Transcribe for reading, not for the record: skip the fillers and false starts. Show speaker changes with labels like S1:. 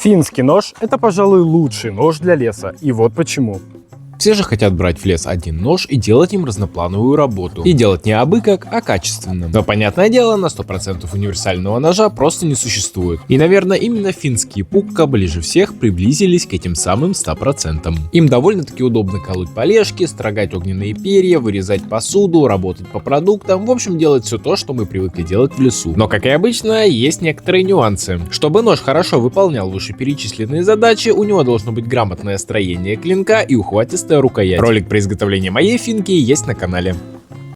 S1: Финский нож – это, пожалуй, лучший нож для леса, и вот почему.
S2: Все же хотят брать в лес один нож и делать им разноплановую работу. И делать не абы как, а качественно. Но, понятное дело, на 100% универсального ножа просто не существует. И, наверное, именно финские пукка ближе всех приблизились к этим самым 100%. Им довольно-таки удобно колоть полежки, строгать огненные перья, вырезать посуду, работать по продуктам, в общем, делать все то, что мы привыкли делать в лесу. Но, как и обычно, есть некоторые нюансы. Чтобы нож хорошо выполнял вышеперечисленные задачи, у него должно быть грамотное строение клинка и ухватистая рукоять. Ролик про изготовление моей финки есть на канале.